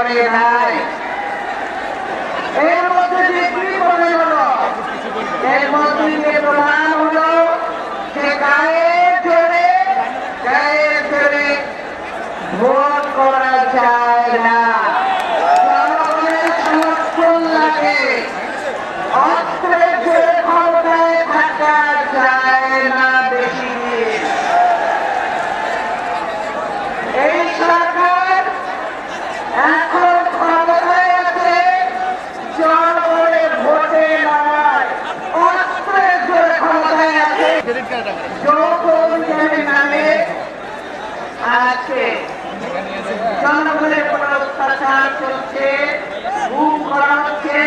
করে নাই। এর মধ্যে বিক্রি করে হলো, এর মধ্যে প্রমাণ হলো যে গায়ের জোরে ভোট করা যায় না, জনগণের সমর্থন লাগে, অস্ত্রের জোরে ক্ষমতায় থাকা যায় না বেশি দিন। এই সরকার এখন ক্ষমতায় আছে জনগণের ভোটে নয়, অস্ত্রের জোরে ক্ষমতায় আছে। যৌথ অভিযানের নামে আজকে জনগণের উপর অত্যাচার চলছে, গুম করা হচ্ছে,